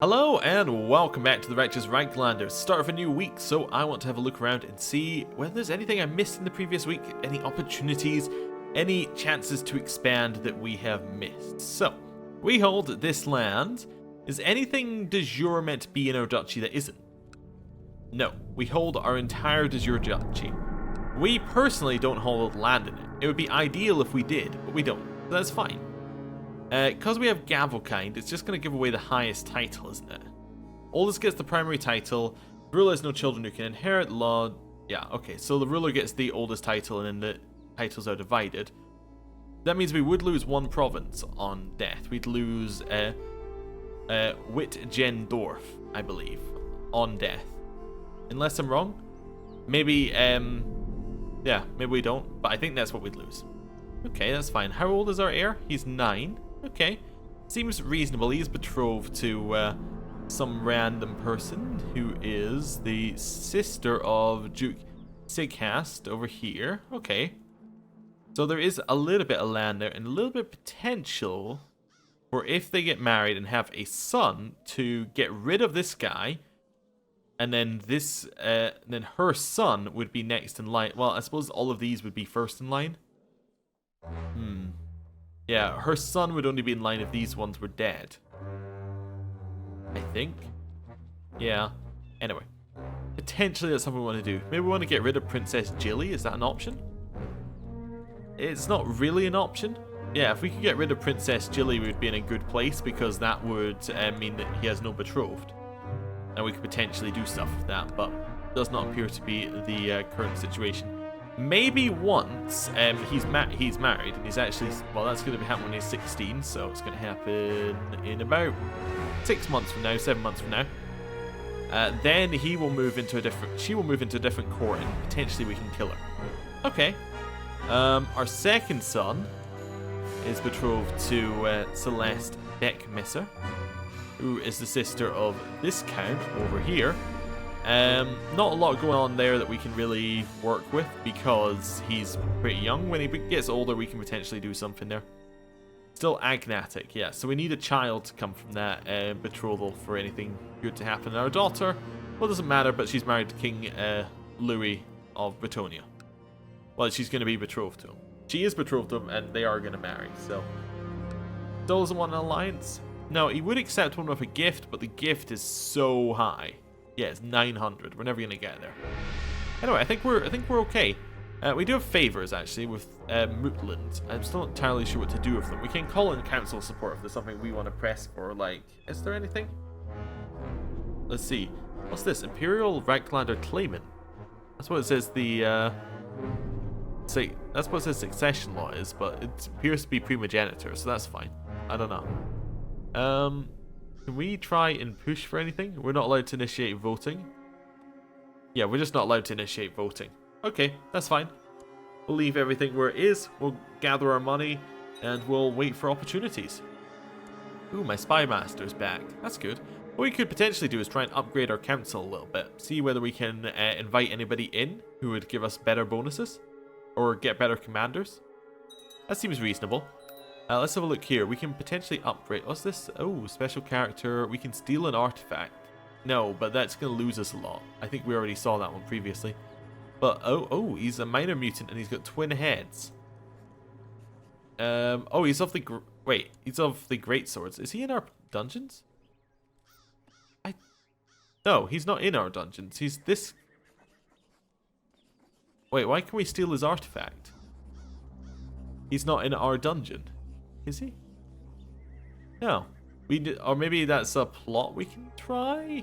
Hello and welcome back to the Righteous Reiklanders. Start of a new week, so I want to have a look around and see whether there's anything I missed in the previous week, any opportunities, any chances to expand that we have missed. So, we hold this land. Is anything de jure meant to be in our duchy that isn't? No, we hold our entire de jure duchy. We personally don't hold land in it. It would be ideal if we did, but we don't, so that's fine. Because we have Gavelkind, it's just going to give away the highest title, isn't it? Oldest gets the primary title. The ruler has no children who can inherit law. Yeah, okay, so the ruler gets the oldest title and then the titles are divided. That means we would lose one province on death. We'd lose Wittgendorf, I believe, on death. Unless I'm wrong. Maybe, yeah, maybe we don't, but I think that's what we'd lose. Okay, that's fine. How old is our heir? He's 9. Okay. Seems reasonable. He's betrothed to some random person who is the sister of Duke Sigcast over here. Okay. So there is a little bit of land there and a little bit of potential for if they get married and have a son to get rid of this guy. And then this, then her son would be next in line. Well, I suppose all of these would be first in line. Yeah, her son would only be in line if these ones were dead. I think. Yeah. Anyway. Potentially that's something we want to do. Maybe we want to get rid of Princess Jilly. Is that an option? It's not really an option. Yeah, if we could get rid of Princess Jilly, we would be in a good place because that would mean that he has no betrothed. And we could potentially do stuff with that, but does not appear to be the current situation. Maybe once he's married and he's actually, well, that's going to happen when he's 16, so it's going to happen in about 6 months from now, 7 months from now. Then he will move into a different, she will move into a different court and potentially we can kill her. Okay. Our second son is betrothed to Celeste Beckmisser, who is the sister of this count over here. Not a lot going on there that we can really work with because he's pretty young. When he gets older, we can potentially do something there. Still agnatic, yeah. So we need a child to come from that betrothal for anything good to happen. And our daughter, well, it doesn't matter, but she's married to King Louis of Bretonia. Well, she's going to be betrothed to him. She is betrothed to him, and they are going to marry. So, still doesn't want an alliance. No, he would accept one with a gift, but the gift is so high. Yeah, it's 900. We're never gonna get there. Anyway, I think we're okay. We do have favors actually with Mootland. I'm still not entirely sure what to do with them. We can call in council support if there's something we want to press for. Like, is there anything? Let's see. What's this? Imperial Reiklander claimant. That's what it says. The say that's what it says succession law is, but it appears to be primogeniture, so that's fine. I don't know. Can we try and push for anything? We're not allowed to initiate voting. Yeah, we're just not allowed to initiate voting. Okay, that's fine. We'll leave everything where it is. We'll gather our money and we'll wait for opportunities. Ooh, my spy master's back. That's good. What we could potentially do is try and upgrade our council a little bit. See whether we can invite anybody in who would give us better bonuses or get better commanders. That seems reasonable. Let's have a look here. We can potentially upgrade. What's this? Oh, special character. We can steal an artifact. No, but that's going to lose us a lot. I think we already saw that one previously. But, oh, he's a minor mutant and he's got twin heads. Oh, he's of the... Wait, he's of the great swords. Is he in our dungeons? No, he's not in our dungeons. He's this... Wait, why can we steal his artifact? He's not in our dungeon. Is he? No. Or maybe that's a plot we can try?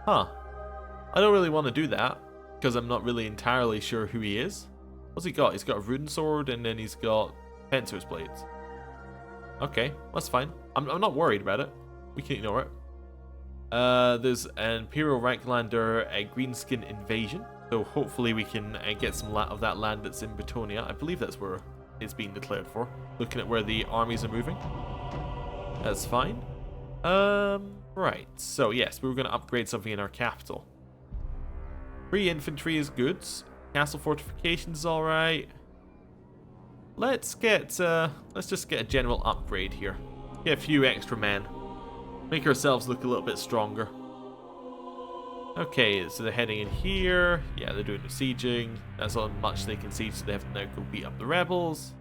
Huh. I don't really want to do that, because I'm not really entirely sure who he is. What's he got? He's got a rune sword, and then he's got Fencer's blades. Okay, that's fine. I'm not worried about it. We can ignore it. There's an Imperial Reiklander Greenskin invasion, so hopefully we can get some of that land that's in Bretonia. I believe that's where it's being declared for, looking at where the armies are moving. That's fine. Right, so yes, we were going to upgrade something in our capital. Free infantry is good. Castle fortifications is alright. Let's just get a general upgrade here. Get a few extra men. Make ourselves look a little bit stronger. Okay, so they're heading in here. Yeah, they're doing the sieging. That's how much they can siege, so they have to now go beat up the rebels.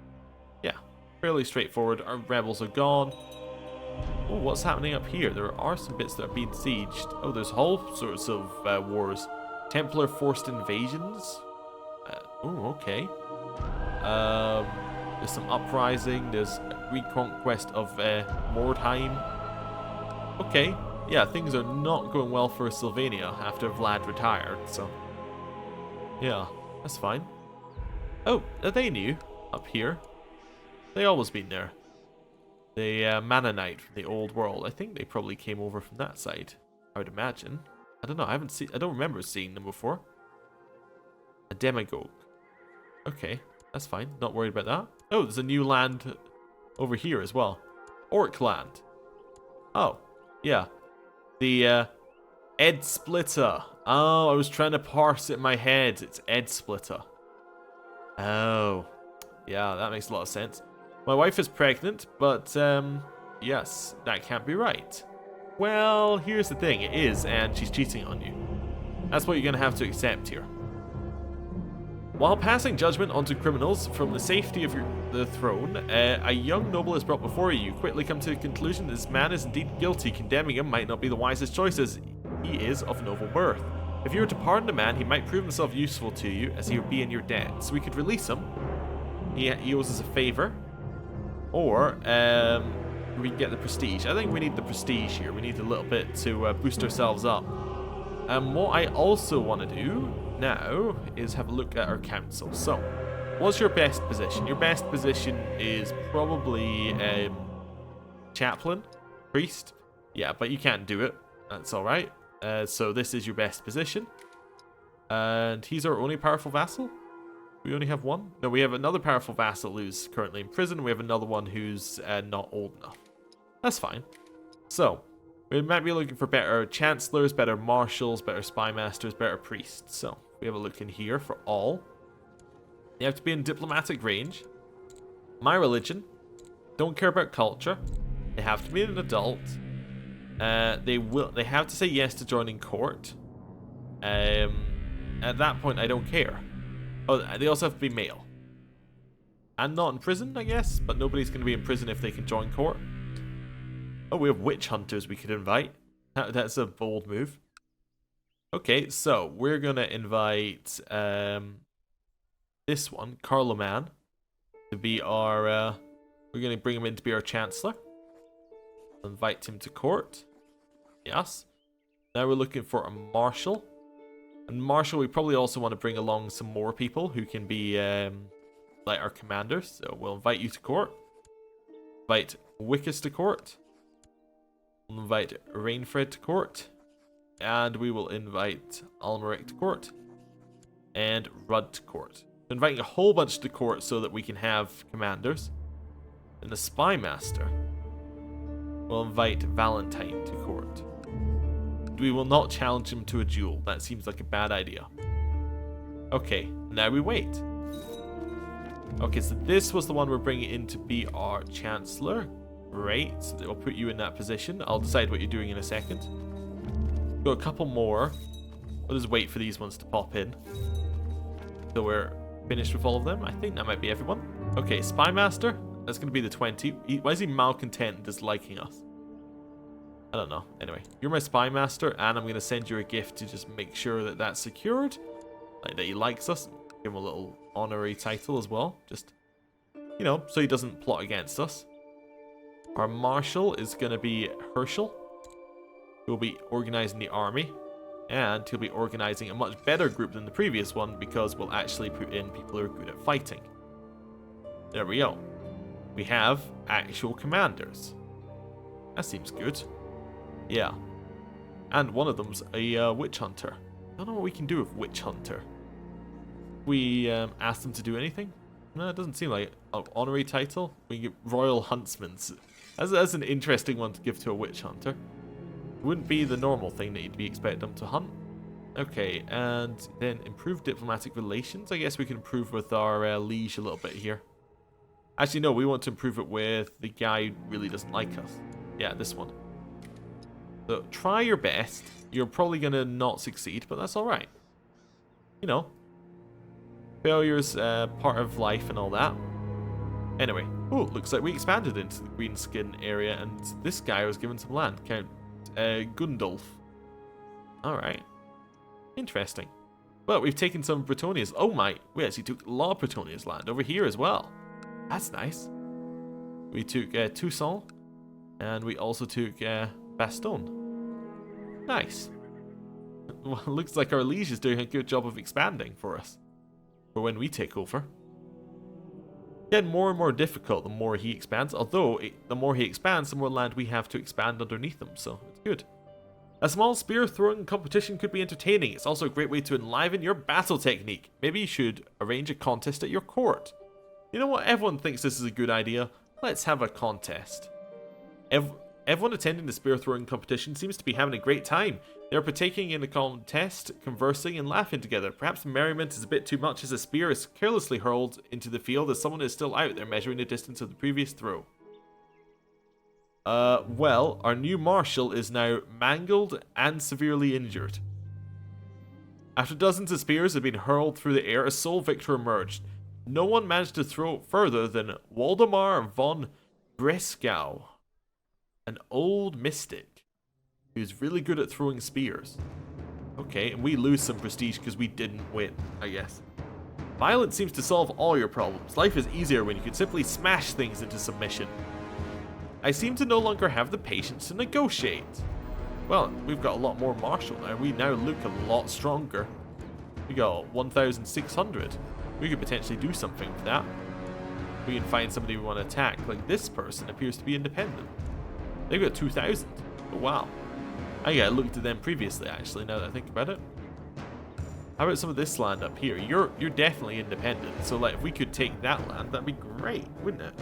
Yeah, fairly straightforward. Our rebels are gone. Oh, what's happening up here? There are some bits that are being sieged. Oh, there's whole sorts of wars. Templar forced invasions. Oh, okay. There's some uprising. There's reconquest of Mordheim. Okay. Yeah, things are not going well for Sylvania after Vlad retired, so... Yeah, that's fine. Oh, are they new up here? They always been there. The Mannonite from the old world. I think they probably came over from that side, I would imagine. I don't know, I don't remember seeing them before. A demagogue. Okay, that's fine, not worried about that. Oh, there's a new land over here as well. Orkland. Oh, yeah. The Ed Splitter. Oh, I was trying to parse it in my head. It's Ed Splitter. Oh, yeah, that makes a lot of sense. My wife is pregnant, but yes, that can't be right. Well, here's the thing, it is, and she's cheating on you. That's what you're going to have to accept here. While passing judgment onto criminals from the safety of the throne, a young noble is brought before you. You quickly come to the conclusion that this man is indeed guilty. Condemning him might not be the wisest choice, as he is of noble birth. If you were to pardon the man, he might prove himself useful to you, as he would be in your debt. So we could release him. He owes us a favor. Or we can get the prestige. I think we need the prestige here. We need a little bit to boost ourselves up. What I also want to do now is have a look at our council. So, what's your best position? Your best position is probably chaplain, priest. Yeah, but you can't do it. That's all right. So this is your best position. And he's our only powerful vassal. We only have one? No, we have another powerful vassal who's currently in prison. We have another one who's not old enough. That's fine. So, we might be looking for better chancellors, better marshals, better spy masters, better priests. So, we have a look in here for all. They have to be in diplomatic range. My religion. Don't care about culture. They have to be an adult. They have to say yes to joining court. At that point, I don't care. Oh, they also have to be male. And not in prison, I guess. But nobody's going to be in prison if they can join court. Oh, we have witch hunters we could invite. That's a bold move. Okay, so we're going to invite this one, Carloman, to be our... we're going to bring him in to be our chancellor. Invite him to court. Yes. Now we're looking for a marshal. And marshal, we probably also want to bring along some more people who can be like our commanders. So we'll invite you to court. Invite Wickus to court. We'll invite Rainfred to court. And we will invite Almeric to court. And Rudd to court. So inviting a whole bunch to court so that we can have commanders. And the spy master. We'll invite Valentine to court. We will not challenge him to a duel. That seems like a bad idea. Okay, now we wait. Okay, so this was the one we're bringing in to be our chancellor. Great, so they'll put you in that position. I'll decide what you're doing in a second. Got a couple more. We'll just wait for these ones to pop in. So we're finished with all of them. I think that might be everyone. Okay, spy master. That's going to be the 20. Why is he malcontent and disliking us? I don't know. Anyway, you're my spy master, and I'm going to send you a gift to just make sure that that's secured. Like that he likes us. Give him a little honorary title as well. Just, you know, so he doesn't plot against us. Our marshal is going to be Herschel. He'll be organizing the army. And he'll be organizing a much better group than the previous one because we'll actually put in people who are good at fighting. There we go. We have actual commanders. That seems good. Yeah. And one of them's a witch hunter. I don't know what we can do with witch hunter. We ask them to do anything? No, it doesn't seem like an honorary title. We get royal huntsmen. That's an interesting one to give to a witch hunter. It wouldn't be the normal thing that you'd be expecting them to hunt. Okay, and then improve diplomatic relations. I guess we can improve with our liege a little bit here. Actually, no, we want to improve it with the guy who really doesn't like us. Yeah, this one. So try your best. You're probably going to not succeed, but that's alright. You know, failure's part of life and all that. Anyway, oh, looks like we expanded into the green skin area, and this guy was given some land. Count Gundulf. Alright. Interesting. Well, we've taken some Bretonia's. Oh my, we actually took a lot of Bretonia's land over here as well. That's nice. We took Toussaint, and we also took Bastogne. Nice. Well, looks like our liege is doing a good job of expanding for us. For when we take over. Getting more and more difficult the more he expands, although the more he expands, the more land we have to expand underneath him, so it's good. A small spear throwing competition could be entertaining. It's also a great way to enliven your battle technique. Maybe you should arrange a contest at your court. You know what? Everyone thinks this is a good idea. Let's have a contest. Everyone attending the spear throwing competition seems to be having a great time. They are partaking in the contest, conversing and laughing together. Perhaps merriment is a bit too much as a spear is carelessly hurled into the field as someone is still out there measuring the distance of the previous throw. Well, our new marshal is now mangled and severely injured. After dozens of spears had been hurled through the air, a sole victor emerged. No one managed to throw further than Waldemar von Bresgau, an old mystic who's really good at throwing spears. Okay, and we lose some prestige because we didn't win, I guess. Violence seems to solve all your problems. Life is easier when you can simply smash things into submission. I seem to no longer have the patience to negotiate. Well, we've got a lot more martial now. We now look a lot stronger. We got 1,600. We could potentially do something with that. We can find somebody we want to attack. Like this person appears to be independent. They've got 2,000. Oh, wow. I looked at them previously, actually, now that I think about it. How about some of this land up here? You're definitely independent. So, like, if we could take that land, that'd be great, wouldn't it?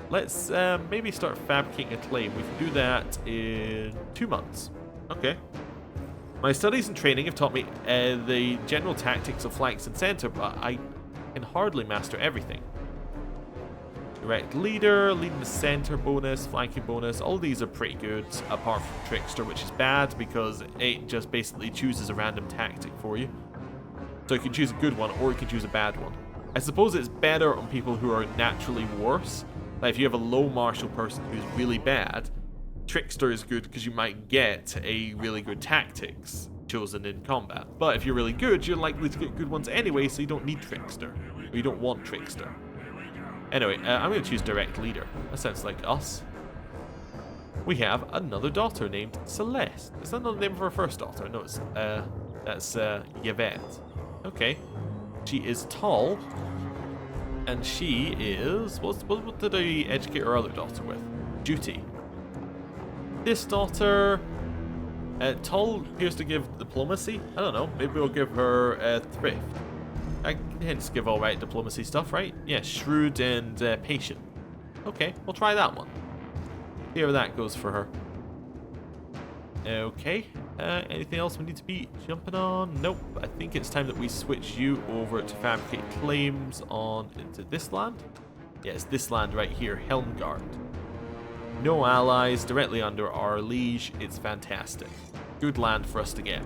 Let's maybe start fabricating a claim. We can do that in 2 months. Okay. My studies and training have taught me the general tactics of flanks and center, but I can hardly master everything. Direct leader, leading the center bonus, flanking bonus, all of these are pretty good, apart from Trickster, which is bad because it just basically chooses a random tactic for you. So you can choose a good one or you can choose a bad one. I suppose it's better on people who are naturally worse. Like if you have a low martial person who's really bad, Trickster is good because you might get a really good tactics chosen in combat. But if you're really good, you're likely to get good ones anyway, so you don't need Trickster. Or you don't want Trickster. Anyway, I'm going to choose Direct Leader. That sounds like us. We have another daughter named Celeste. Is that not the name of our first daughter? No, it's, that's Yvette. Okay. She is tall. And she is... What did I educate our other daughter with? Duty. This daughter... tall appears to give diplomacy. I don't know. Maybe we'll give her thrift. I can just give alright diplomacy stuff, right? Yeah, shrewd and patient. Okay, we'll try that one. See how that goes for her. Okay, anything else we need to be jumping on? Nope, I think it's time that we switch you over to fabricate claims on into this land. Yeah, it's this land right here, Helmgard. No allies, directly under our liege. It's fantastic. Good land for us to get.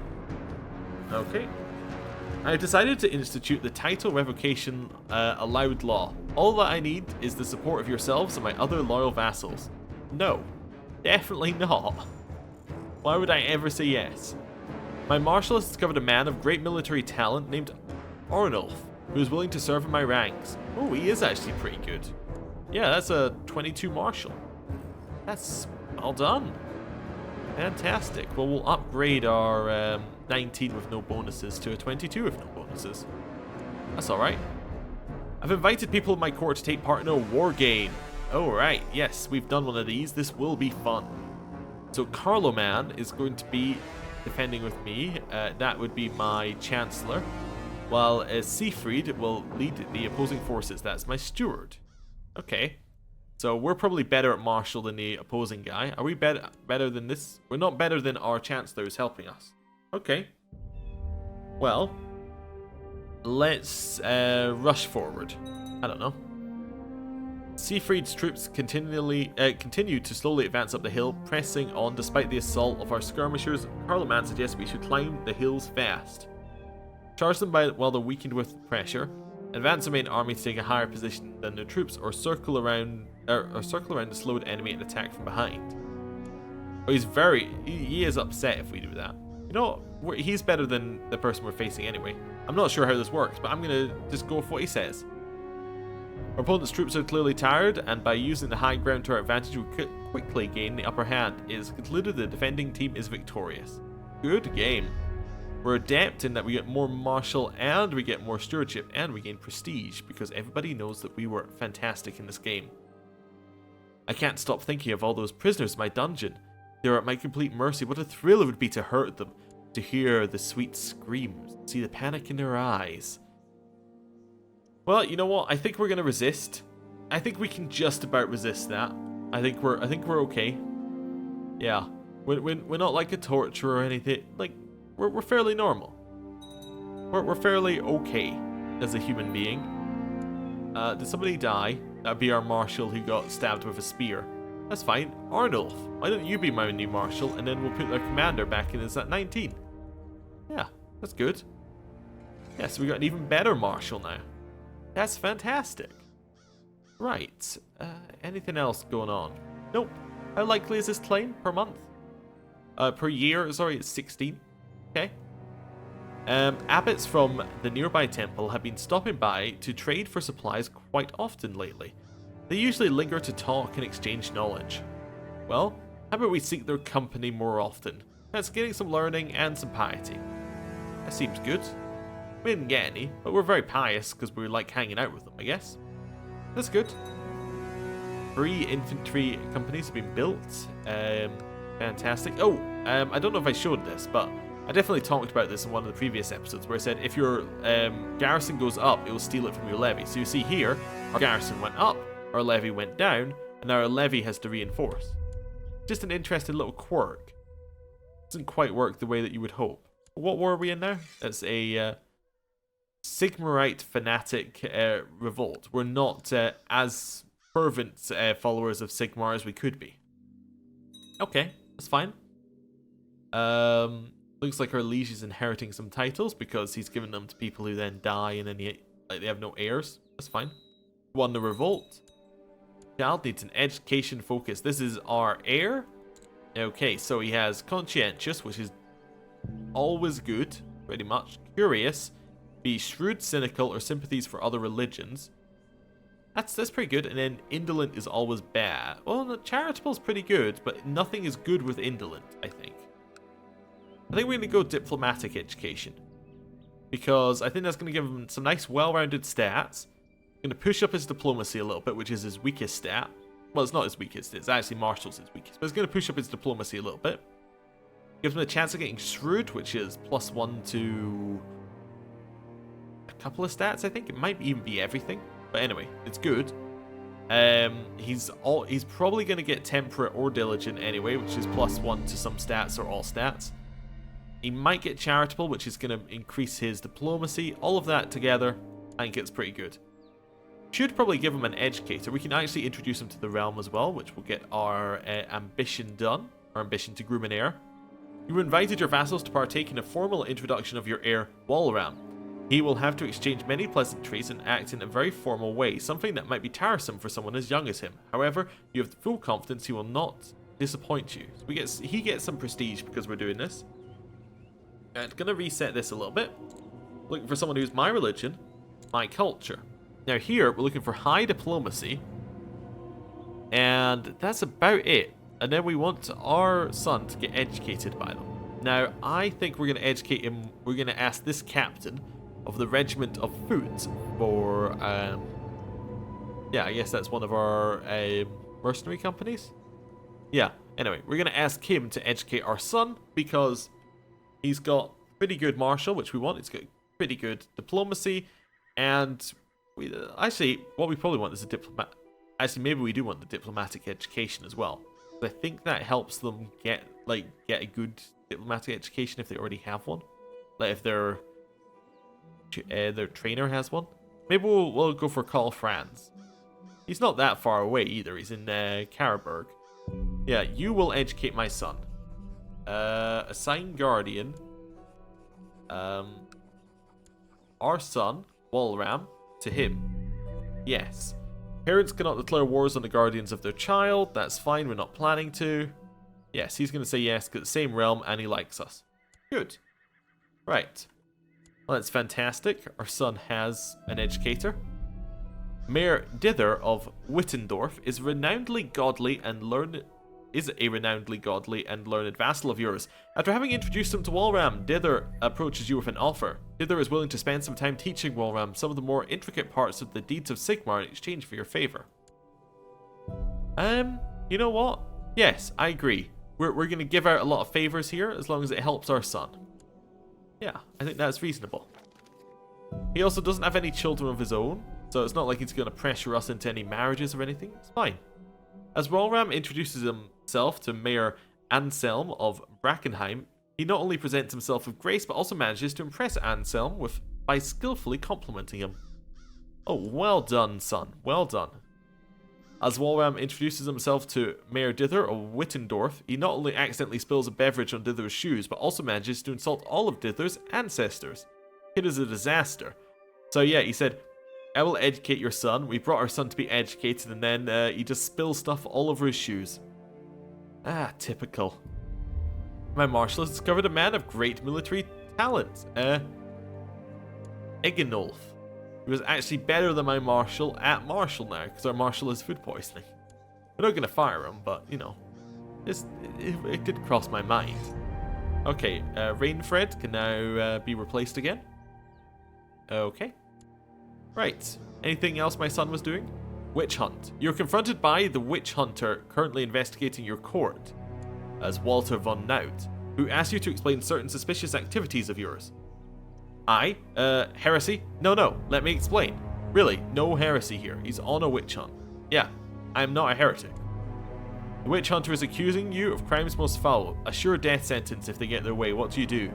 Okay. I decided to institute the title revocation allowed law. All that I need is the support of yourselves and my other loyal vassals. No, definitely not. Why would I ever say yes? My marshal has discovered a man of great military talent named Ornulf, who is willing to serve in my ranks. Oh, he is actually pretty good. Yeah, that's a 22 marshal. That's well done. Fantastic. Well, we'll upgrade our 19 with no bonuses to a 22 with no bonuses. That's alright. I've invited people in my court to take part in a war game. Alright, yes, we've done one of these. This will be fun. So Carloman is going to be defending with me. That would be my Chancellor. While Siegfried will lead the opposing forces. That's my Steward. Okay. So we're probably better at Marshal than the opposing guy. Are we better than this? We're not better than our Chancellor who's helping us. Okay. Well, let's rush forward. I don't know. Siegfried's troops continue to slowly advance up the hill, pressing on despite the assault of our skirmishers. Carloman suggests we should climb the hills fast. Charge them while they're weakened with pressure. Advance the main army to take a higher position than their troops, or circle around the slowed enemy and attack from behind. Oh, he is upset if we do that. You know, he's better than the person we're facing anyway. I'm not sure how this works, but I'm gonna just go with what he says. Our opponent's troops are clearly tired, and by using the high ground to our advantage, we could quickly gain the upper hand. It is concluded the defending team is victorious. Good game. We're adept in that we get more martial, and we get more stewardship, and we gain prestige, because everybody knows that we were fantastic in this game. I can't stop thinking of all those prisoners in my dungeon. They're at my complete mercy. What a thrill it would be to hurt them, to hear the sweet screams, see the panic in their eyes. Well, you know what? I think we're gonna resist. I think we can just about resist that. I think we're okay. Yeah, we're not like a torturer or anything. Like we're fairly normal. We're fairly okay as a human being. Did somebody die? That'd be our marshal who got stabbed with a spear. That's fine. Arnulf, why don't you be my new marshal, and then we'll put their commander back in as at 19. Yeah, that's good. Yeah, so we got an even better marshal now. That's fantastic. Right. Anything else going on? Nope. How likely is this claim per month? Per year, sorry, it's 16. Okay. Abbots from the nearby temple have been stopping by to trade for supplies quite often lately. They usually linger to talk and exchange knowledge. Well, how about we seek their company more often? That's getting some learning and some piety. That seems good. We didn't get any, but we're very pious because we like hanging out with them, I guess. That's good. 3 infantry companies have been built. Fantastic. Oh, I don't know if I showed this, but I definitely talked about this in one of the previous episodes where I said if your garrison goes up, it will steal it from your levy. So you see here, our garrison went up, our levy went down, and now our levy has to reinforce. Just an interesting little quirk. Doesn't quite work the way that you would hope. What war are we in now? It's a Sigmarite fanatic revolt. We're not as fervent followers of Sigmar as we could be. Okay, that's fine. Looks like our liege is inheriting some titles because he's given them to people who then die and then they have no heirs. That's fine. Won the revolt. Child needs an education focus. This is our heir. Okay, so he has conscientious, which is always good, pretty much. Curious. Be shrewd, cynical, or sympathies for other religions. That's pretty good. And then indolent is always bad. Well, no, charitable is pretty good, but nothing is good with indolent, I think. I think we're going to go diplomatic education, because I think that's going to give him some nice, well-rounded stats. Going to push up his diplomacy a little bit, which is his weakest stat. Well, it's not his weakest. It's actually Marshall's his weakest, but it's going to push up his diplomacy a little bit. Gives him a chance of getting shrewd, which is +1 to a couple of stats. I think it might even be everything, but anyway, it's good. He's probably going to get temperate or diligent anyway, which is +1 to some stats or all stats. He might get charitable, which is going to increase his diplomacy. All of that together, I think it's pretty good. Should probably give him an educator. We can actually introduce him to the realm as well, which will get our ambition done. Our ambition to groom an heir. You invited your vassals to partake in a formal introduction of your heir, Walram. He will have to exchange many pleasantries and act in a very formal way, something that might be tiresome for someone as young as him. However, you have full confidence he will not disappoint you. So he gets some prestige because we're doing this. I'm going to reset this a little bit. Looking for someone who's my religion, my culture. Now here, we're looking for high diplomacy. And that's about it. And then we want our son to get educated by them. Now, I think we're going to educate him. We're going to ask this captain of the Regiment of Foot for... yeah, I guess that's one of our mercenary companies. Yeah, anyway, we're going to ask him to educate our son because he's got pretty good martial, which we want. He's got pretty good diplomacy. And actually, what we probably want is a diplomat. Actually, maybe we do want the diplomatic education as well. I think that helps them get a good diplomatic education if they already have one. Like if their trainer has one. Maybe we'll go for Karl Franz. He's not that far away either. He's in Karaberg. Yeah, you will educate my son. Assign guardian. Our son, Walram, to him. Yes. Parents cannot declare wars on the guardians of their child. That's fine, we're not planning to. Yes, he's going to say yes, because the same realm, and he likes us. Good. Right. Well, that's fantastic. Our son has an educator. Mayor Dither of Wittendorf is a renownedly godly and learned vassal of yours. After having introduced him to Walram, Dither approaches you with an offer. Dither is willing to spend some time teaching Walram some of the more intricate parts of the deeds of Sigmar in exchange for your favor. You know what? Yes, I agree. We're going to give out a lot of favors here as long as it helps our son. Yeah, I think that's reasonable. He also doesn't have any children of his own, so it's not like he's going to pressure us into any marriages or anything. It's fine. As Walram introduces himself to Mayor Anselm of Brackenheim, he not only presents himself with grace, but also manages to impress Anselm by skillfully complimenting him. Oh, well done, son. Well done. As Walram introduces himself to Mayor Dither of Wittendorf, he not only accidentally spills a beverage on Dither's shoes, but also manages to insult all of Dither's ancestors. It is a disaster. So yeah, he said, I will educate your son. We brought our son to be educated, and then he just spills stuff all over his shoes. Ah, typical. My marshal has discovered a man of great military talent. Egenolf. He was actually better than my marshal at marshal now, because our marshal has food poisoning. We're not going to fire him, but, you know, it did cross my mind. Okay, Rainfred can now be replaced again. Okay. Right. Anything else my son was doing? Witch hunt. You're confronted by the witch hunter currently investigating your court, as Walter von Naut, who asked you to explain certain suspicious activities of yours. Heresy? No, let me explain. Really, no heresy here. He's on a witch hunt. Yeah, I'm not a heretic. The witch hunter is accusing you of crimes most foul, a sure death sentence if they get their way. What do you do?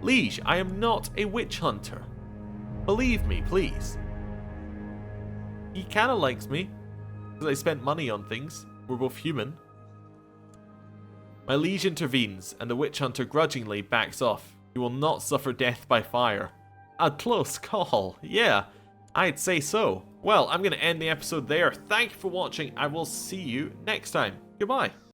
Liege, I am not a witch hunter. Believe me, please. He kinda likes me, because I spent money on things. We're both human. My liege intervenes, and the witch hunter grudgingly backs off. You will not suffer death by fire. A close call. Yeah, I'd say so. Well, I'm going to end the episode there. Thank you for watching. I will see you next time. Goodbye.